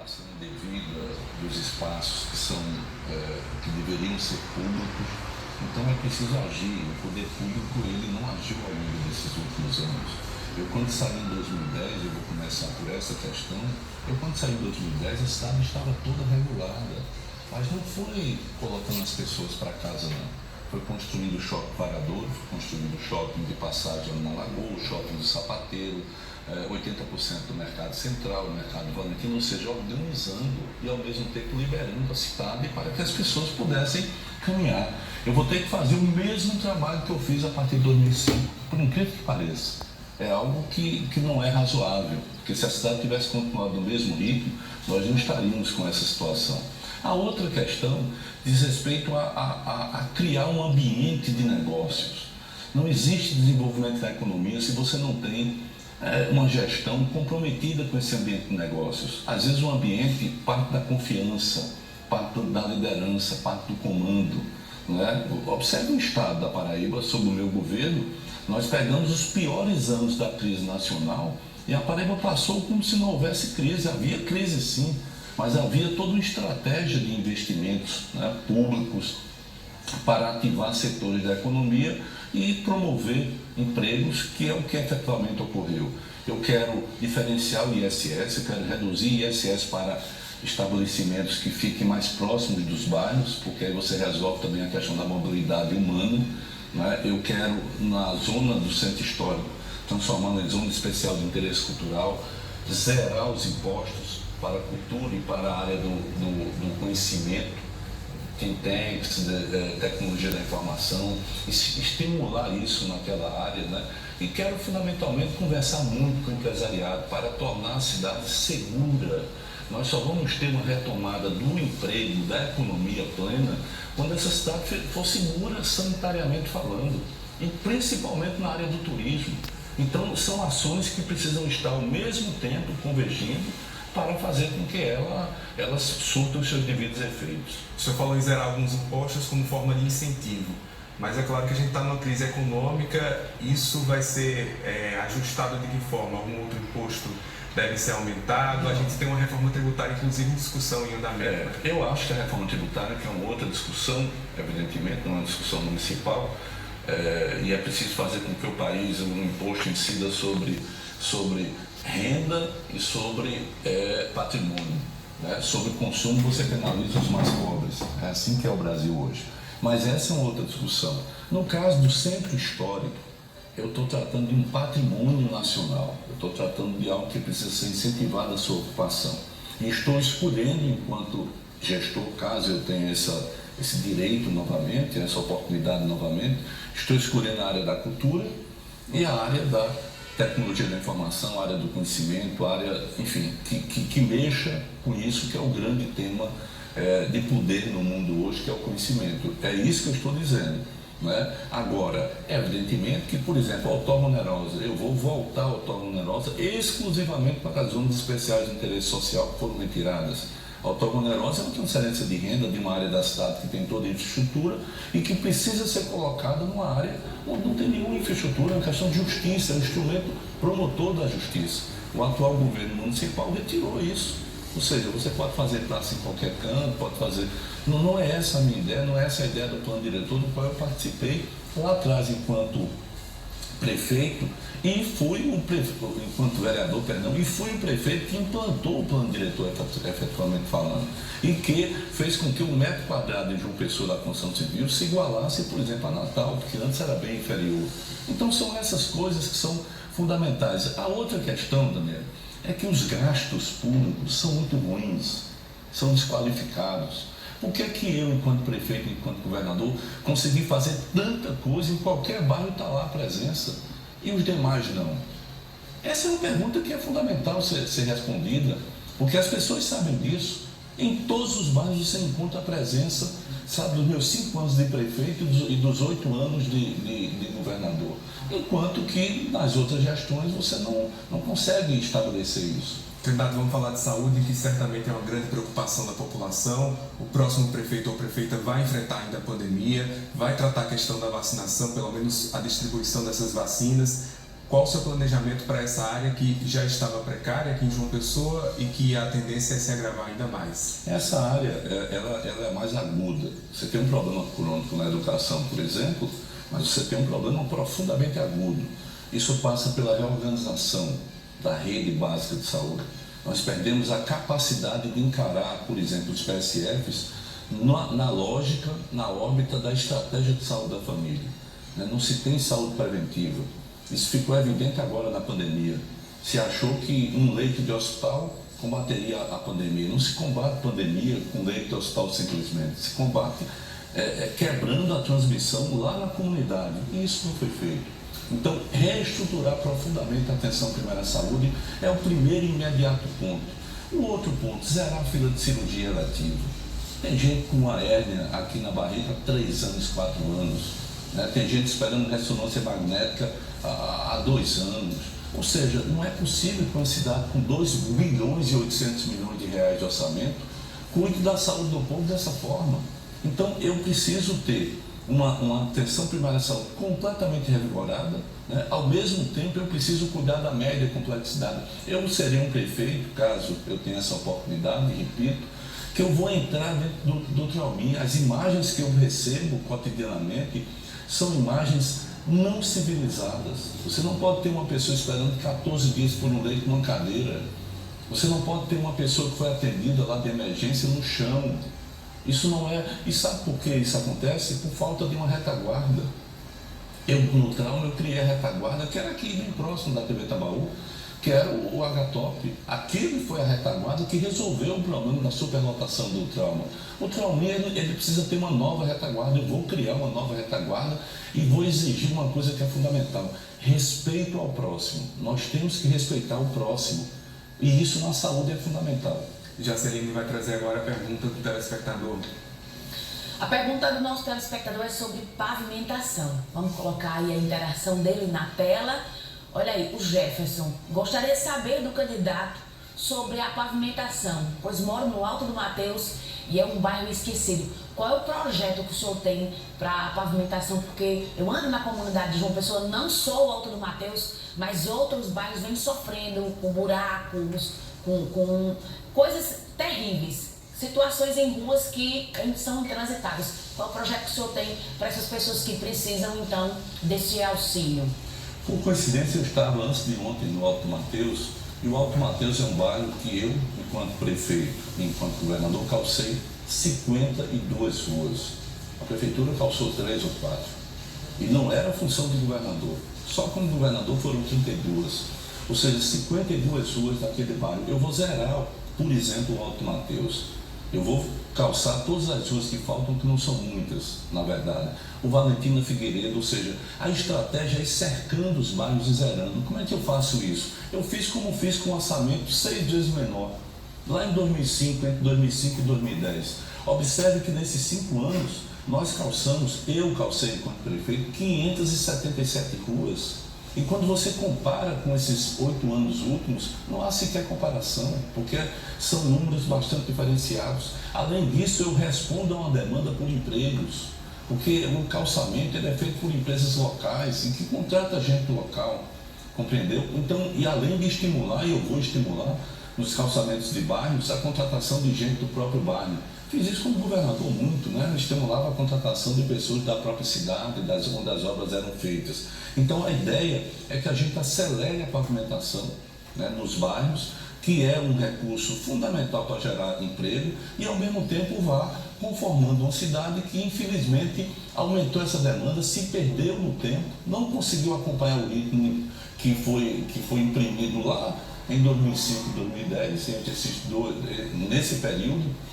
ocupação indevida dos espaços que deveriam ser públicos. Então é preciso agir. O poder público ele não agiu ao longo desses últimos anos. Eu quando saí em 2010, eu vou começar por essa questão, quando saí em 2010 a cidade estava toda regulada, mas não foi colocando as pessoas para casa não. Foi construindo o shopping Varadouro, foi construindo o shopping de Passagem na Lagoa, o shopping do Sapateiro, 80% do mercado central, o mercado Valentino, ou seja, organizando e ao mesmo tempo liberando a cidade para que as pessoas pudessem caminhar. Eu vou ter que fazer o mesmo trabalho que eu fiz a partir de 2005, por incrível que pareça. É algo que não é razoável, porque se a cidade tivesse continuado no mesmo ritmo, nós não estaríamos com essa situação. A outra questão diz respeito a criar um ambiente de negócios. Não existe desenvolvimento da economia se você não tem uma gestão comprometida com esse ambiente de negócios. Às vezes o ambiente parte da confiança, parte da liderança, parte do comando. Né? Observe o estado da Paraíba sob o meu governo. Nós pegamos os piores anos da crise nacional e a Paraíba passou como se não houvesse crise. Havia crise sim, mas havia toda uma estratégia de investimentos públicos para ativar setores da economia e promover empregos, que é o que efetivamente ocorreu. Eu quero diferenciar o ISS, eu quero reduzir o ISS para estabelecimentos que fiquem mais próximos dos bairros, porque aí você resolve também a questão da mobilidade humana. Eu quero, na zona do centro histórico, transformando em zona especial de interesse cultural, zerar os impostos para a cultura e para a área do conhecimento, think tanks, tecnologia da informação, estimular isso naquela área, E quero fundamentalmente conversar muito com o empresariado para tornar a cidade segura. Nós só vamos ter uma retomada do emprego, da economia plena, quando essa cidade for segura sanitariamente falando, e principalmente na área do turismo. Então são ações que precisam estar ao mesmo tempo convergindo para fazer com que elas surtam os seus devidos efeitos. O senhor falou em zerar alguns impostos como forma de incentivo, mas é claro que a gente está numa crise econômica, isso vai ser ajustado de que forma? Algum outro imposto deve ser aumentado? A gente tem uma reforma tributária, inclusive, em discussão em andamento. Eu acho que a reforma tributária, que é uma outra discussão, evidentemente, não é uma discussão municipal, e é preciso fazer com que o país, o imposto incida sobre renda e sobre patrimônio. Sobre consumo você penaliza os mais pobres. É assim que é o Brasil hoje. Mas essa é uma outra discussão. No caso do centro histórico, eu estou tratando de um patrimônio nacional. Eu estou tratando de algo que precisa ser incentivado a sua ocupação. E estou escolhendo, enquanto gestor, caso eu tenha esse direito novamente, essa oportunidade novamente, estou escolhendo a área da cultura e a área da tecnologia da informação, a área do conhecimento, a área, enfim, que mexa com isso, que é o grande tema de poder no mundo hoje, que é o conhecimento. É isso que eu estou dizendo. Agora, evidentemente que, por exemplo, a outorga onerosa, eu vou voltar a outorga onerosa exclusivamente para as zonas especiais de interesse social que foram retiradas. A outorga onerosa é uma transferência de renda de uma área da cidade que tem toda a infraestrutura e que precisa ser colocada numa área onde não tem nenhuma infraestrutura, é uma questão de justiça, é um instrumento promotor da justiça. O atual governo municipal retirou isso. Ou seja, você pode fazer praça em qualquer canto, pode fazer... Não é essa a minha ideia, não é essa a ideia do plano diretor do qual eu participei lá atrás enquanto prefeito e enquanto vereador, e fui o prefeito que implantou o plano diretor, efetivamente falando, e que fez com que o metro quadrado de João Pessoa da construção civil se igualasse, por exemplo, a Natal, porque antes era bem inferior. Então são essas coisas que são fundamentais. A outra questão, Daniel, é que os gastos públicos são muito ruins, são desqualificados. Por que que eu, enquanto prefeito, enquanto governador, consegui fazer tanta coisa, em qualquer bairro está lá a presença, e os demais não? Essa é uma pergunta que é fundamental ser respondida, porque as pessoas sabem disso. Em todos os bairros você encontra a presença, dos meus 5 anos de prefeito e dos 8 anos de governador. Enquanto que nas outras gestões você não consegue estabelecer isso. Candidato, vamos falar de saúde, que certamente é uma grande preocupação da população. O próximo prefeito ou prefeita vai enfrentar ainda a pandemia, vai tratar a questão da vacinação, pelo menos a distribuição dessas vacinas. Qual o seu planejamento para essa área que já estava precária aqui em João Pessoa e que a tendência é se agravar ainda mais? Essa área ela é mais aguda. Você tem um problema crônico na educação, por exemplo, mas você tem um problema profundamente agudo. Isso passa pela reorganização da rede básica de saúde. Nós perdemos a capacidade de encarar, por exemplo, os PSFs na lógica, na órbita da estratégia de saúde da família. Não se tem saúde preventiva. Isso ficou evidente agora na pandemia. Se achou que um leito de hospital combateria a pandemia. Não se combate a pandemia com leito de hospital simplesmente. Se combate quebrando a transmissão lá na comunidade. E isso não foi feito. Então, reestruturar profundamente a atenção primária à saúde é o primeiro e imediato ponto. O outro ponto, zerar a fila de cirurgia eletiva. Tem gente com uma hérnia aqui na barriga há 3 anos, 4 anos. Tem gente esperando ressonância magnética há 2 anos. Ou seja, não é possível que uma cidade com 2 bilhões e 800 milhões de reais de orçamento cuide da saúde do povo dessa forma. Então, eu preciso ter uma atenção primária à saúde completamente revigorada, Ao mesmo tempo, eu preciso cuidar da média complexidade. Eu serei um prefeito, caso eu tenha essa oportunidade, repito, que eu vou entrar dentro do trauminha. As imagens que eu recebo cotidianamente são imagens não civilizadas. Você não pode ter uma pessoa esperando 14 dias por um leito numa cadeira. Você não pode ter uma pessoa que foi atendida lá de emergência no chão. Isso não é... E sabe por que isso acontece? Por falta de uma retaguarda. No trauma, eu criei a retaguarda, que era aqui bem próximo da TV Tambaú, que era o H-Top. Aquele foi a retaguarda que resolveu o problema da superlotação do trauma. O trauminha, ele precisa ter uma nova retaguarda. Eu vou criar uma nova retaguarda e vou exigir uma coisa que é fundamental: respeito ao próximo. Nós temos que respeitar o próximo. E isso na saúde é fundamental. Jaceline vai trazer agora a pergunta do telespectador. A pergunta do nosso telespectador é sobre pavimentação. Vamos colocar aí a interação dele na tela. Olha aí, o Jefferson. Gostaria de saber do candidato sobre a pavimentação, pois moro no Alto do Mateus e é um bairro esquecido. Qual é o projeto que o senhor tem para a pavimentação? Porque eu ando na comunidade de João Pessoa, não sou o Alto do Mateus, mas outros bairros vêm sofrendo com buracos, com coisas terríveis, situações em ruas que são intransitáveis. Qual é o projeto que o senhor tem para essas pessoas que precisam, então, desse auxílio? Por coincidência, eu estava antes de ontem no Alto Mateus, e o Alto Mateus é um bairro que eu, enquanto prefeito e enquanto governador, calcei 52 ruas. A prefeitura calçou 3 ou 4. E não era função do governador. Só como governador foram 32. Ou seja, 52 ruas daquele bairro. Eu vou zerar, por exemplo, o Alto Mateus. Eu vou calçar todas as ruas que faltam, que não são muitas, na verdade. O Valentina Figueiredo, ou seja, a estratégia é ir cercando os bairros e zerando. Como é que eu faço isso? Eu fiz como fiz com um orçamento 6 vezes menor, lá em 2005, entre 2005 e 2010. Observe que nesses 5 anos, eu calcei enquanto prefeito, 577 ruas. E quando você compara com esses 8 anos últimos, não há sequer comparação, porque são números bastante diferenciados. Além disso, eu respondo a uma demanda por empregos, porque o calçamento ele é feito por empresas locais, em que contrata gente local, compreendeu? Então, e além de estimular, e eu vou estimular nos calçamentos de bairros, a contratação de gente do próprio bairro. Fiz isso como governador muito, Eu estimulava a contratação de pessoas da própria cidade, onde as obras eram feitas. Então a ideia é que a gente acelere a pavimentação nos bairros, que é um recurso fundamental para gerar emprego, e ao mesmo tempo vá conformando uma cidade que infelizmente aumentou essa demanda, se perdeu no tempo, não conseguiu acompanhar o ritmo que foi imprimido lá em 2005 e 2010, nesse período,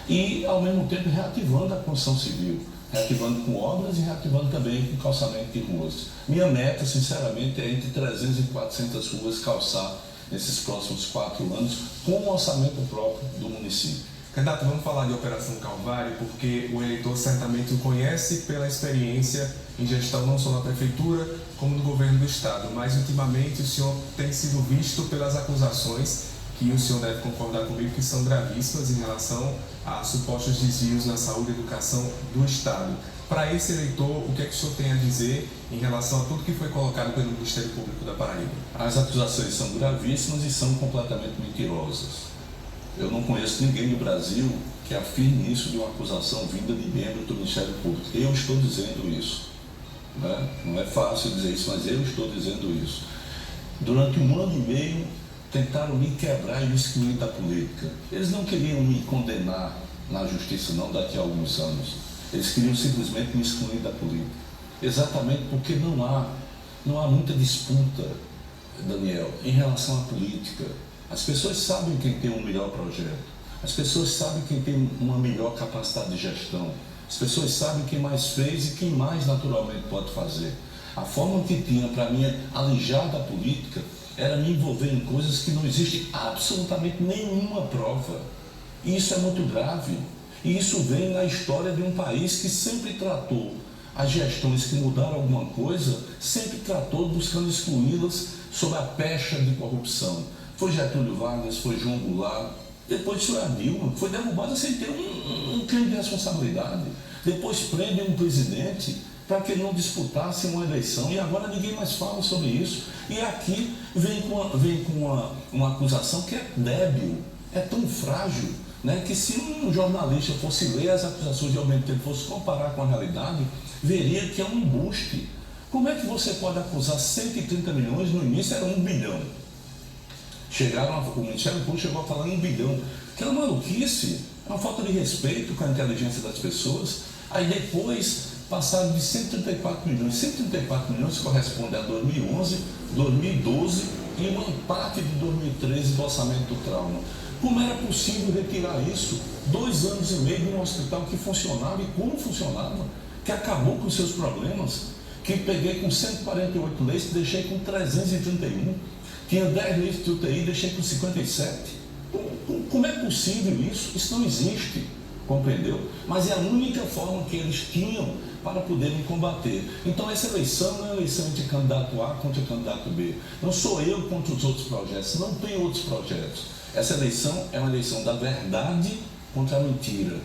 e ao mesmo tempo reativando a construção civil, reativando com obras e reativando também com calçamento de ruas. Minha meta, sinceramente, é entre 300 e 400 ruas calçar nesses próximos 4 anos, com o orçamento próprio do município. Candidato, vamos falar de Operação Calvário, porque o eleitor certamente o conhece pela experiência em gestão não só na prefeitura, como no governo do estado. Mas, ultimamente, o senhor tem sido visto pelas acusações, que o senhor deve concordar comigo, que são gravíssimas em relação a supostos desvios na saúde e educação do estado. Para esse eleitor, o que é que o senhor tem a dizer em relação a tudo que foi colocado pelo Ministério Público da Paraíba? As acusações são gravíssimas e são completamente mentirosas. Eu não conheço ninguém no Brasil que afirme isso de uma acusação vinda de membro do Ministério Público. Eu estou dizendo isso. Né? Não é fácil dizer isso, mas eu estou dizendo isso. Durante 1 ano e meio, tentaram me quebrar e me excluir da política. Eles não queriam me condenar na justiça, não, daqui a alguns anos. Eles queriam simplesmente me excluir da política. Exatamente porque não há muita disputa, Daniel, em relação à política. As pessoas sabem quem tem um melhor projeto. As pessoas sabem quem tem uma melhor capacidade de gestão. As pessoas sabem quem mais fez e quem mais naturalmente pode fazer. A forma que tinha para mim alijar da política era me envolver em coisas que não existe absolutamente nenhuma prova. E isso é muito grave. E isso vem na história de um país que sempre tratou as gestões que mudaram alguma coisa, sempre tratou buscando excluí-las sob a pecha de corrupção. Foi Getúlio Vargas, foi João Goulart, depois foi a Dilma, que foi derrubada sem ter um crime de responsabilidade. Depois prende um presidente para que ele não disputasse uma eleição e agora ninguém mais fala sobre isso. E aqui vem com uma acusação que é débil, é tão frágil, né, que se um jornalista fosse ler as acusações e ao mesmo tempo fosse comparar com a realidade, veria que é um embuste. Como é que você pode acusar 130 milhões, no início era 1 bilhão? O Ministério Público chegou a falar em 1 bilhão, que é uma maluquice, é uma falta de respeito com a inteligência das pessoas. Aí depois passaram de 134 milhões. 134 milhões corresponde a 2011, 2012 e uma parte de 2013 do orçamento do trauma. Como era possível retirar isso 2 anos e meio de um hospital que funcionava e como funcionava, que acabou com seus problemas, que peguei com 148 leitos, deixei com 331, tinha 10 leitos de UTI, deixei com 57. Como é possível isso? Isso não existe, compreendeu? Mas é a única forma que eles tinham para poderem combater. Então essa eleição não é eleição entre candidato A contra candidato B. Não sou eu contra os outros projetos, não tem outros projetos. Essa eleição é uma eleição da verdade contra a mentira,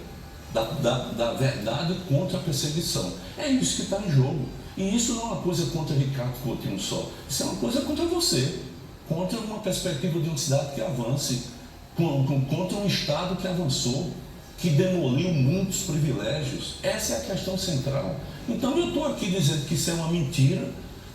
da verdade contra a perseguição. É isso que está em jogo. E isso não é uma coisa contra Ricardo Coutinho só, isso é uma coisa contra você, contra uma perspectiva de uma cidade que avance, contra um Estado que avançou, que demoliu muitos privilégios. Essa é a questão central. Então eu estou aqui dizendo que isso é uma mentira,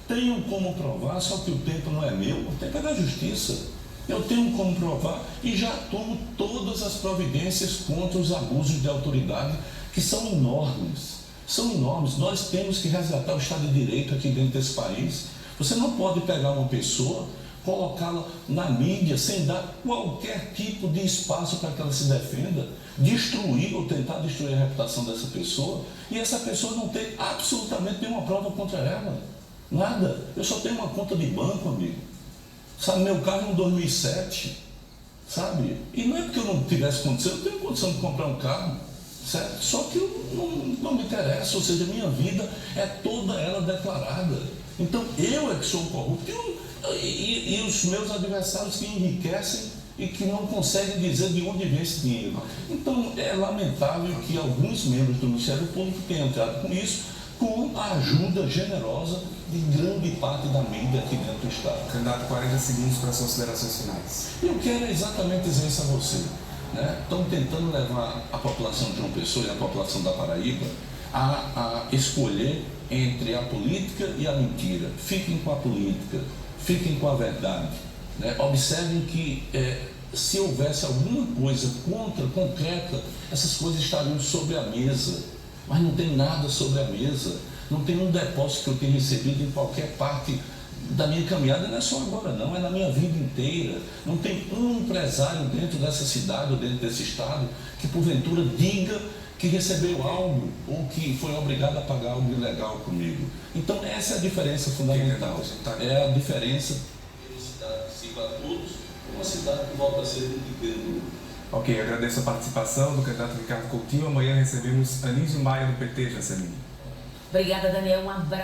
tenho como provar, só que o tempo não é meu, o tempo é da justiça. Eu tenho como provar e já tomo todas as providências contra os abusos de autoridade, que são enormes. São enormes. Nós temos que resgatar o Estado de Direito aqui dentro desse país. Você não pode pegar uma pessoa, colocá-la na mídia sem dar qualquer tipo de espaço para que ela se defenda, destruir ou tentar destruir a reputação dessa pessoa e essa pessoa não ter absolutamente nenhuma prova contra ela. Nada. Eu só tenho uma conta de banco, amigo. Sabe, meu carro é um 2007, sabe? E não é porque eu não tivesse condição, eu tenho condição de comprar um carro, certo? Só que não me interessa, ou seja, minha vida é toda ela declarada. Então eu é que sou um corrupto e os meus adversários que enriquecem e que não conseguem dizer de onde vem esse dinheiro. Então é lamentável que alguns membros do Ministério Público tenham entrado com isso, com a ajuda generosa de grande parte da mídia aqui dentro do Estado. Candidato, 40 segundos para as considerações finais. Eu quero exatamente dizer isso a você. Né? Estão tentando levar a população de João Pessoa e a população da Paraíba a escolher entre a política e a mentira. Fiquem com a política, fiquem com a verdade. Né? Observem que se houvesse alguma coisa concreta, essas coisas estariam sobre a mesa. Mas não tem nada sobre a mesa, não tem um depósito que eu tenha recebido em qualquer parte da minha caminhada, não é só agora não, é na minha vida inteira. Não tem um empresário dentro dessa cidade ou dentro desse estado que porventura diga que recebeu algo ou que foi obrigado a pagar algo ilegal comigo. Então essa é a diferença fundamental, é a diferença de uma cidade que sirva a todos, uma cidade que volta a ser um pequeno grupo. Ok, agradeço a participação do candidato Ricardo Coutinho. Amanhã recebemos Anísio Maia do PT, Jacelino. Obrigada, Daniel. Um abraço.